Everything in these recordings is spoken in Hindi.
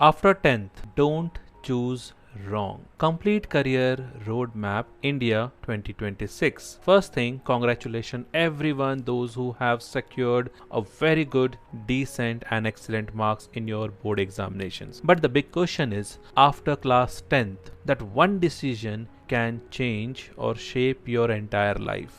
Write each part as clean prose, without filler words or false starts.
After 10th, don't choose wrong. Complete Career Roadmap India 2026. First thing, congratulations everyone those who have secured a very good, decent and excellent marks in your board examinations. But the big question is, after class 10th, that one decision can change or shape your entire life.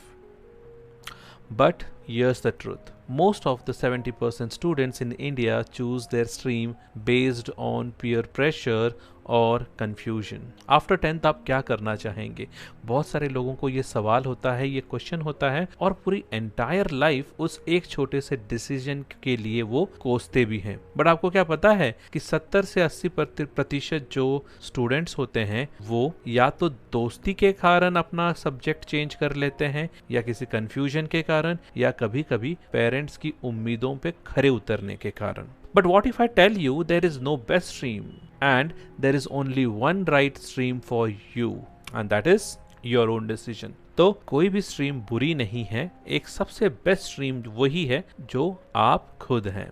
But here's the truth. Most of the 70% students in India choose their stream based on peer pressure और कन्फ्यूजन। आफ्टर 10th आप क्या करना चाहेंगे? बहुत सारे लोगों को ये सवाल होता है, ये क्वेश्चन होता है और पूरी एंटायर लाइफ उस एक छोटे से डिसीजन के लिए वो कोसते भी हैं। बट आपको क्या पता है कि 70 से 80% जो स्टूडेंट्स होते हैं वो या तो दोस्ती के कारण अपना सब्जेक्ट चेंज कर लेते हैं या किसी कन्फ्यूजन के कारण या कभी कभी पेरेंट्स की उम्मीदों पे खरे उतरने के कारण। But what if I tell you there is no best stream and there is only one right stream for you and that is your own decision? तो कोई भी स्ट्रीम बुरी नहीं है, एक सबसे बेस्ट स्ट्रीम वही है जो आप खुद हैं।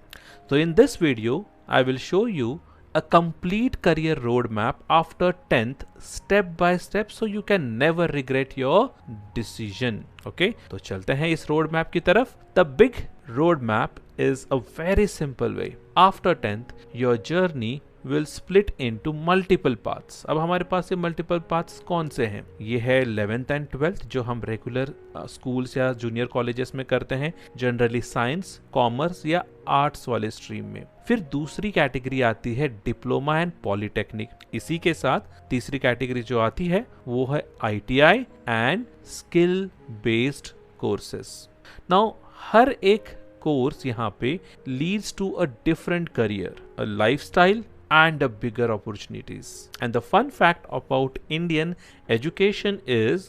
तो in this video I will show you a complete career roadmap after 10th step by step so you can never regret your decision. Okay? तो चलते हैं इस रोड मैप की तरफ। The big roadmap is a very simple way. After 10th, your journey will split into multiple paths. अब हमारे पास ये multiple paths कौन से हैं? ये है 11th and 12th जो हम रेगुलर स्कूल्स या जूनियर कॉलेजेस में करते हैं, जनरली साइंस, कॉमर्स या आर्ट्स वाले स्ट्रीम में। फिर दूसरी कैटेगरी आती है डिप्लोमा एंड पॉलिटेक्निक। इसी के साथ तीसरी कैटेगरी जो आती है वो है ITI and skill based courses. Now हर एक कोर्स यहाँ पे leads to a different career, a lifestyle and a bigger opportunities. And the fun fact about Indian education is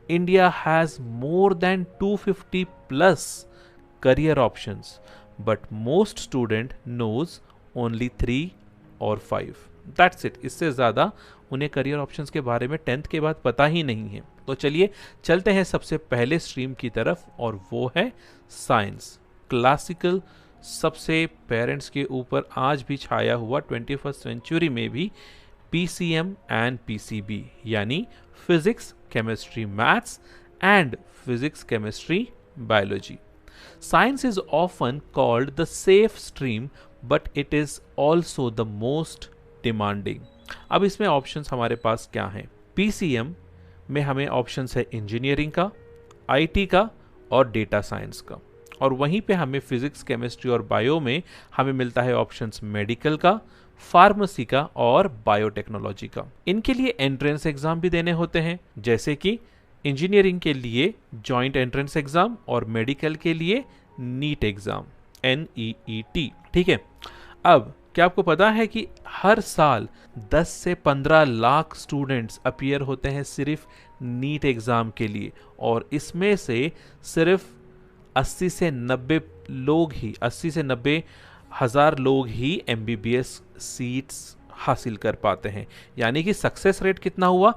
India has more than 250 plus career options, but most student knows only 3 or 5. That's it. इससे ज़्यादा उन्हें करियर ऑप्शंस के बारे में 10th के बाद पता ही नहीं है। तो चलिए चलते हैं सबसे पहले स्ट्रीम की तरफ और वो है साइंस। क्लासिकल, सबसे पेरेंट्स के ऊपर आज भी छाया हुआ 21st सेंचुरी में भी PCM एंड PCB यानी physics, chemistry, maths and physics, chemistry, biology. Science is often called the safe stream, but it is also the most demanding. अब इसमें ऑप्शंस हमारे पास क्या हैं? PCM में हमें ऑप्शंस है इंजीनियरिंग का, IT का और डेटा साइंस का, और वहीं पे हमें फिजिक्स, केमिस्ट्री और बायो में हमें मिलता है ऑप्शंस मेडिकल का, फार्मेसी का और बायोटेक्नोलॉजी का। इनके लिए एंट्रेंस एग्जाम भी देने होते हैं, जैसे कि इंजीनियरिंग के लिए जॉइंट एंट्रेंस एग्जाम और मेडिकल के लिए नीट एग्जाम, NEET। ठीक है, अब क्या आपको पता है कि हर साल 10 से 15 लाख स्टूडेंट्स अपीयर होते हैं सिर्फ नीट एग्जाम के लिए, और इसमें से सिर्फ 80 से 90 हज़ार लोग ही MBBS सीट्स हासिल कर पाते हैं। यानी कि सक्सेस रेट कितना हुआ?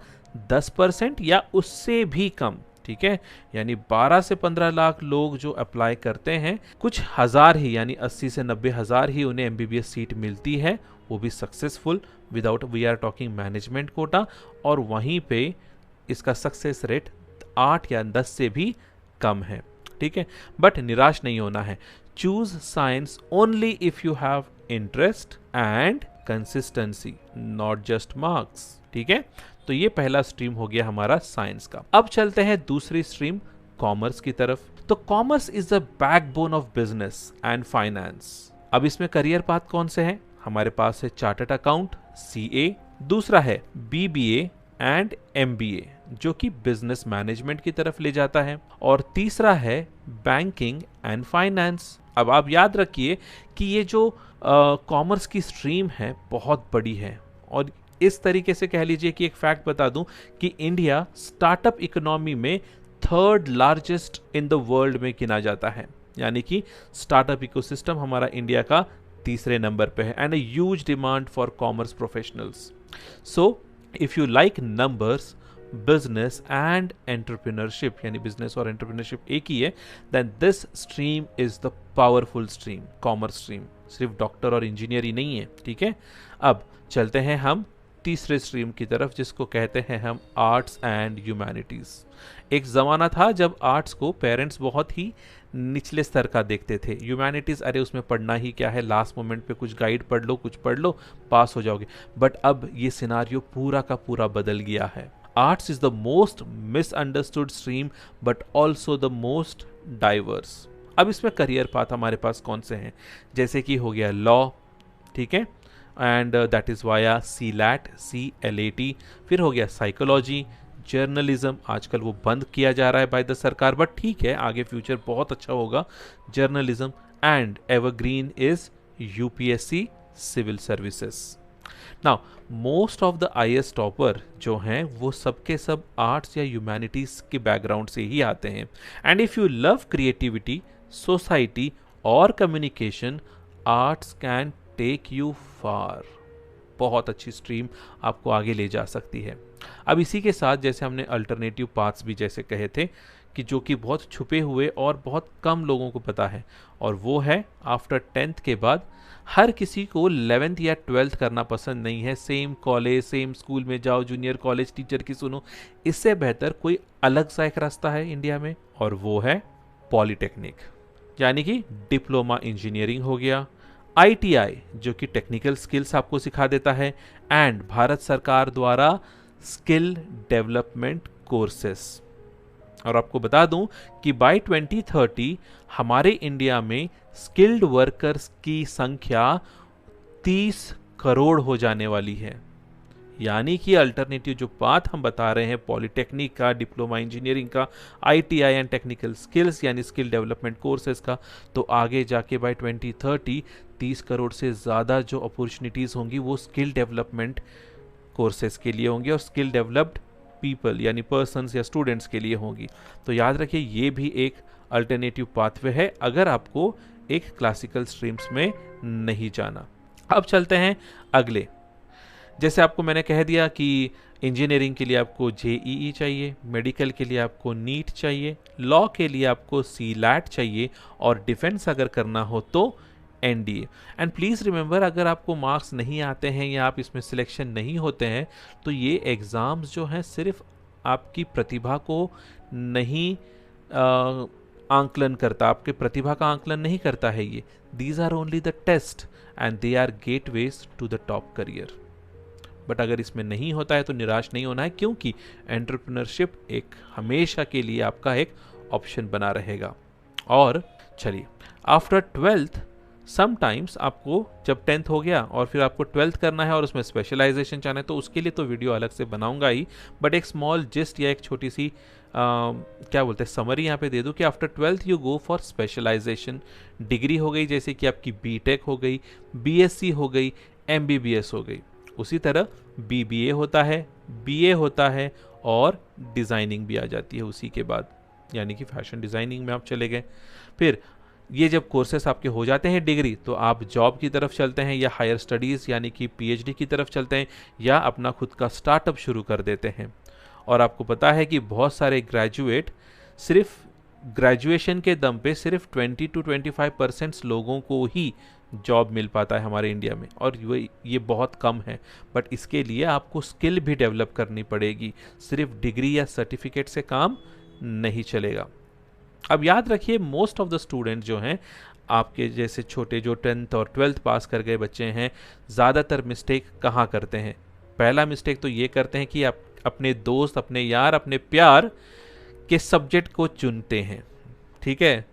10% या उससे भी कम। ठीक है, यानी 12 से 15 लाख लोग जो अप्लाई करते हैं, कुछ हज़ार ही यानी 80 से 90 हज़ार ही उन्हें MBBS सीट मिलती है, वो भी successful without we are talking management quota, और वहीं पे इसका सक्सेस रेट 8 या 10 से भी कम है। ठीक है, बट निराश नहीं होना है। Choose science only if you have interest and consistency, not just marks. ठीक है, तो ये पहला स्ट्रीम हो गया हमारा साइंस का। अब चलते हैं दूसरी स्ट्रीम कॉमर्स की तरफ। तो commerce is the backbone of business and finance. अब इसमें करियर पाथ कौन से हैं? हमारे पास है चार्टर्ड अकाउंट, CA, दूसरा है BBA एंड MBA जो कि बिजनेस मैनेजमेंट की तरफ ले जाता है, और तीसरा है बैंकिंग एंड फाइनेंस। अब आप याद रखिए कि ये जो कॉमर्स की स्ट्रीम है बहुत बड़ी है, और इस तरीके से कह लीजिए कि एक फैक्ट बता दूं कि इंडिया स्टार्टअप इकोनॉमी में 3rd largest in the world में गिना जाता है, यानी कि स्टार्टअप इकोसिस्टम हमारा इंडिया का तीसरे नंबर पे है, and a huge demand for commerce professionals. So if you like numbers, business and entrepreneurship, यानी बिजनेस और एंटरप्रेन्योरशिप एक ही है, then this stream is the powerful stream, commerce stream. सिर्फ डॉक्टर और इंजीनियर ही नहीं है, ठीक है। अब चलते हैं हम तीसरे स्ट्रीम की तरफ, जिसको कहते हैं हम आर्ट्स एंड ह्यूमैनिटीज़। एक ज़माना था जब आर्ट्स को पेरेंट्स बहुत ही निचले स्तर का देखते थे। ह्यूमैनिटीज़, अरे उसमें पढ़ना ही क्या है, लास्ट मोमेंट पे कुछ गाइड पढ़ लो, कुछ पढ़ लो, पास हो जाओगे। बट अब ये सिनारियो पूरा का पूरा बदल गया है। Arts is the most misunderstood stream but also the most diverse. अब इसमें करियर पाथ हमारे पास कौन से हैं, जैसे कि हो गया लॉ, ठीक है, and that is via CLAT, फिर हो गया साइकोलॉजी, जर्नलिज्म, आजकल वो बंद किया जा रहा है बाय द सरकार, बट ठीक है, आगे फ्यूचर बहुत अच्छा होगा, journalism, and evergreen is UPSC civil services. Now most of the IAS topper जो हैं वो सबके सब आर्ट्स या ह्यूमैनिटीज़ के बैकग्राउंड से ही आते हैं। And if you love creativity, society और communication, arts can take you far. बहुत अच्छी स्ट्रीम आपको आगे ले जा सकती है। अब इसी के साथ जैसे हमने अल्टरनेटिव पाथ्स भी जैसे कहे थे कि जो कि बहुत छुपे हुए और बहुत कम लोगों को पता है, और वो है आफ्टर 10th के बाद हर किसी को 11th या 12th करना पसंद नहीं है। सेम कॉलेज, सेम स्कूल में जाओ, जूनियर कॉलेज टीचर की सुनो। इससे बेहतर कोई अलग सा एक रास्ता है इंडिया में, और वो है पॉलीटेक्निक, यानी कि डिप्लोमा इंजीनियरिंग हो गया, ITI जो कि टेक्निकल स्किल्स आपको सिखा देता है, एंड भारत सरकार द्वारा स्किल डेवलपमेंट कोर्सेस। और आपको बता दूं कि बाय 2030 हमारे इंडिया में स्किल्ड वर्कर्स की संख्या 30 करोड़ हो जाने वाली है। यानी कि अल्टरनेटिव जो पाथ हम बता रहे हैं पॉलीटेक्निक का, डिप्लोमा इंजीनियरिंग का, ITI एंड टेक्निकल स्किल्स यानी स्किल डेवलपमेंट कोर्सेज का, तो आगे जाके बाय 2030 30 करोड़ से ज़्यादा जो अपॉर्चुनिटीज़ होंगी वो स्किल डेवलपमेंट कोर्सेज के लिए होंगी और स्किल डेवलप्ड पीपल यानी पर्सन्स या स्टूडेंट्स के लिए होंगी। तो याद रखिए ये भी एक अल्टरनेटिव पाथवे है अगर आपको एक क्लासिकल स्ट्रीम्स में नहीं जाना। अब चलते हैं अगले। जैसे आपको मैंने कह दिया कि इंजीनियरिंग के लिए आपको JEE चाहिए, मेडिकल के लिए आपको नीट चाहिए, लॉ के लिए आपको CLAT चाहिए, और डिफेंस अगर करना हो तो NDA। एंड प्लीज़ रिमेंबर, अगर आपको मार्क्स नहीं आते हैं या आप इसमें सिलेक्शन नहीं होते हैं तो ये एग्ज़ाम्स जो हैं सिर्फ आपकी प्रतिभा को नहीं आंकलन करता, आपके प्रतिभा का आंकलन नहीं करता है ये। These are only the test and they are gateways to the top career. But अगर इसमें नहीं होता है तो निराश नहीं होना है, क्योंकि एंटरप्रेन्योरशिप एक हमेशा के लिए आपका एक ऑप्शन बना रहेगा। और चलिए, आफ्टर 12th समटाइम्स आपको जब 10th हो गया और फिर आपको 12th करना है और उसमें स्पेशलाइजेशन चाहना है, तो उसके लिए तो वीडियो अलग से बनाऊंगा ही, बट एक स्मॉल जिस्ट या एक छोटी सी क्या बोलते हैं समरी यहाँ पे दे दूँ कि after 12th you go for specialization. Degree हो गई जैसे कि आपकी BTech हो गई, BSc हो गई, MBBS हो गई। उसी तरह BBA होता है, BA होता है, और डिज़ाइनिंग भी आ जाती है उसी के बाद, यानी कि फैशन डिज़ाइनिंग में आप चले गए। फिर ये जब कोर्सेस आपके हो जाते हैं डिग्री, तो आप जॉब की तरफ चलते हैं या हायर स्टडीज़ यानी कि PhD की तरफ चलते हैं या अपना खुद का स्टार्टअप शुरू कर देते हैं। और आपको पता है कि बहुत सारे ग्रेजुएट सिर्फ ग्रेजुएशन के दम पे सिर्फ 20 to 25% लोगों को ही जॉब मिल पाता है हमारे इंडिया में, और ये बहुत कम है। बट इसके लिए आपको स्किल भी डेवलप करनी पड़ेगी, सिर्फ डिग्री या सर्टिफिकेट से काम नहीं चलेगा। अब याद रखिए, मोस्ट ऑफ द स्टूडेंट जो हैं आपके जैसे छोटे जो 10th और 12th पास कर गए बच्चे हैं, ज़्यादातर मिस्टेक कहाँ करते हैं? पहला मिस्टेक तो ये करते हैं कि आप अपने दोस्त, अपने यार, अपने प्यार के सब्जेक्ट को चुनते हैं। ठीक है,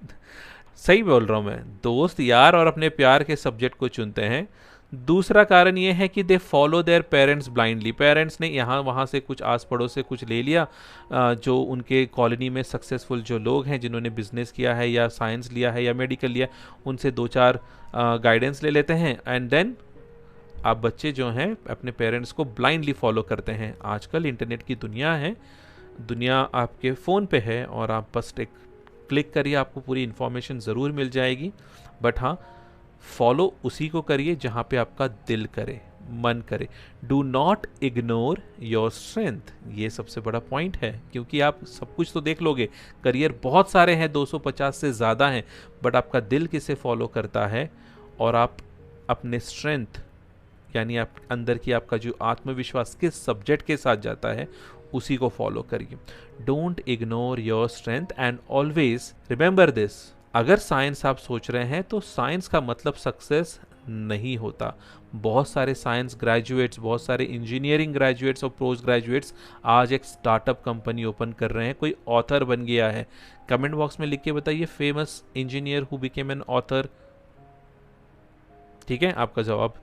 सही बोल रहा हूँ मैं, दोस्त, यार और अपने प्यार के सब्जेक्ट को चुनते हैं। दूसरा कारण ये है कि they follow their parents blindly. Parents ने यहाँ वहाँ से कुछ आस पड़ोस से कुछ ले लिया, जो उनके कॉलोनी में सक्सेसफुल जो लोग हैं जिन्होंने बिजनेस किया है या साइंस लिया है या मेडिकल लिया, उनसे 2-4 गाइडेंस ले लेते हैं, एंड देन आप बच्चे जो हैं अपने पेरेंट्स को ब्लाइंडली फॉलो करते हैं। आजकल इंटरनेट की दुनिया है, दुनिया आपके फ़ोन पे है और आप बस एक क्लिक करिए, आपको पूरी इन्फॉर्मेशन ज़रूर मिल जाएगी। बट हाँ, फॉलो उसी को करिए जहाँ पे आपका दिल करे, मन करे। Do not ignore your strength, ये सबसे बड़ा पॉइंट है, क्योंकि आप सब कुछ तो देख लोगे, करियर बहुत सारे हैं, 250 से ज़्यादा हैं, बट आपका दिल किसे फॉलो करता है और आप अपने स्ट्रेंथ यानी आप अंदर की आपका जो आत्मविश्वास किस सब्जेक्ट के साथ जाता है उसी को फॉलो करिए. Don't ignore your strength and always remember this. अगर साइंस आप सोच रहे हैं तो साइंस का मतलब सक्सेस नहीं होता. बहुत सारे साइंस ग्रेजुएट्स, बहुत सारे इंजीनियरिंग ग्रेजुएट्स और पोस्ट ग्रेजुएट्स आज एक स्टार्टअप कंपनी ओपन कर रहे हैं, कोई ऑथर बन गया है. कमेंट बॉक्स में लिख के बताइए famous engineer who became an author. ठीक है, आपका जवाब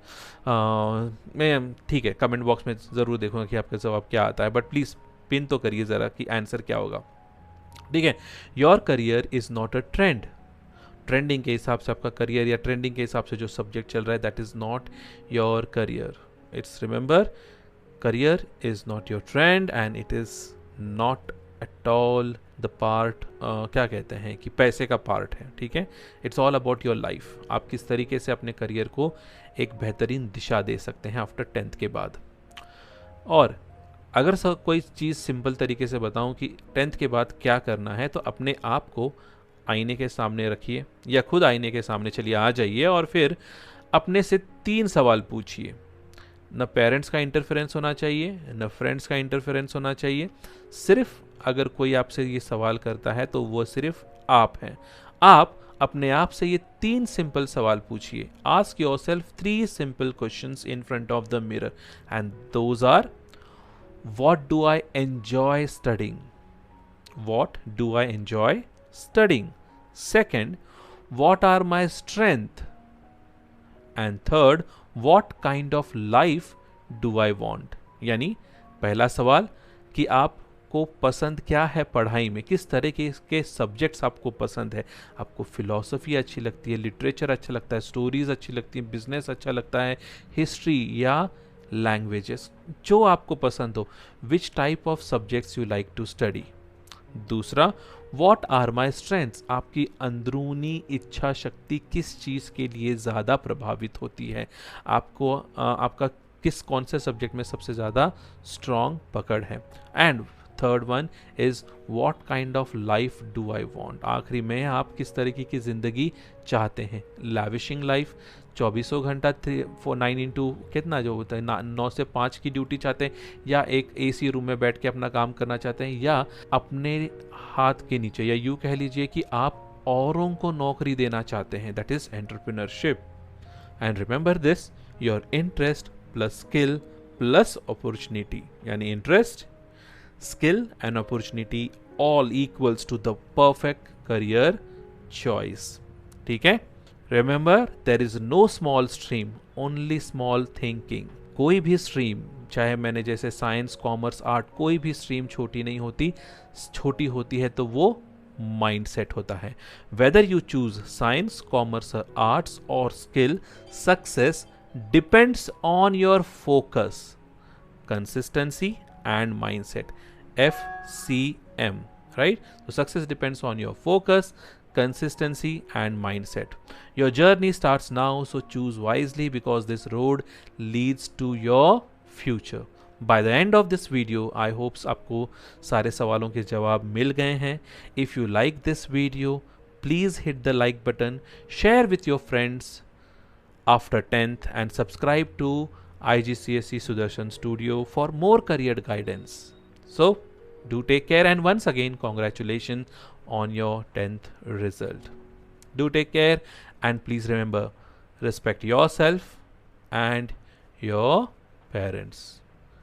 मैं ठीक है कमेंट बॉक्स में ज़रूर देखूंगा कि आपका जवाब क्या आता है, बट प्लीज़ पिन तो करिए ज़रा कि आंसर क्या होगा. ठीक है, your career is not a trend. Trending के हिसाब से आपका करियर या ट्रेंडिंग के हिसाब से जो सब्जेक्ट चल रहा है that is not your career. It's remember, career is not your trend and it is not at all the part क्या कहते हैं कि पैसे का पार्ट है. ठीक है, it's all about your life. आप किस तरीके से अपने करियर को एक बेहतरीन दिशा दे सकते हैं आफ्टर 10th के बाद. और अगर कोई चीज़ सिंपल तरीके से बताऊं कि 10th के बाद क्या करना है, तो अपने आप को आईने के सामने रखिए या खुद आईने के सामने चलिए आ जाइए और फिर अपने से 3 सवाल पूछिए. न पेरेंट्स का इंटरफेरेंस होना चाहिए, न फ्रेंड्स का इंटरफेरेंस होना चाहिए. सिर्फ अगर कोई आपसे ये सवाल करता है तो वो सिर्फ आप हैं. आप अपने आप से ये 3 सिंपल सवाल पूछिए. Ask yourself 3 simple questions in front of the mirror and those are: what do I enjoy studying? What do I enjoy studying? Second, what are my strength? And third, what kind of life do I want? यानी पहला सवाल कि आपको पसंद क्या है पढ़ाई में, किस तरह के सब्जेक्ट्स आपको पसंद है. आपको फिलॉसफी अच्छी लगती है, लिटरेचर अच्छा लगता है, स्टोरीज अच्छी लगती है, बिजनेस अच्छा लगता है, हिस्ट्री या लैंग्वेजेस, जो आपको पसंद हो. Which type of subjects you like to study. दूसरा, वॉट आर माई स्ट्रेंथ्स? आपकी अंदरूनी इच्छा शक्ति किस चीज़ के लिए ज़्यादा प्रभावित होती है, आपको आपका कौन से सब्जेक्ट में सबसे ज़्यादा स्ट्रॉन्ग पकड़ है. And third one is what kind of life do I want? आखिरी में आप किस तरीके की ज़िंदगी चाहते हैं. लैविशिंग लाइफ, 24 घंटा 9 इंटू कितना जो होता है 9 से 5 की ड्यूटी चाहते हैं, या एक एसी रूम में बैठ के अपना काम करना चाहते हैं, या अपने हाथ के नीचे, या यूँ कह लीजिए कि आप औरों को नौकरी देना चाहते हैं. That is entrepreneurship. And remember this, your interest plus skill plus opportunity, यानी interest, skill and opportunity all equals to the perfect career choice. ठीक है, remember there is no small stream, only small thinking. कोई भी स्ट्रीम, चाहे मैंने जैसे साइंस, कॉमर्स, आर्ट, कोई भी स्ट्रीम छोटी नहीं होती. छोटी होती है तो वो माइंड सेट होता है. Whether you choose science, commerce, arts और skill, success depends on your focus, consistency and mindset. FCM, right? So success depends on your focus, consistency and mindset. Your journey starts now, so choose wisely because this road leads to your future. By the end of this video, I hope आपको सारे सवालों के जवाब मिल गए हैं. If you like this video, please hit the like button, share with your friends after 10th and subscribe to IGCSE Sudarshan Studio for more career guidance. So, do take care and once again congratulations on your 10th result. Do take care and please remember, respect yourself and your parents.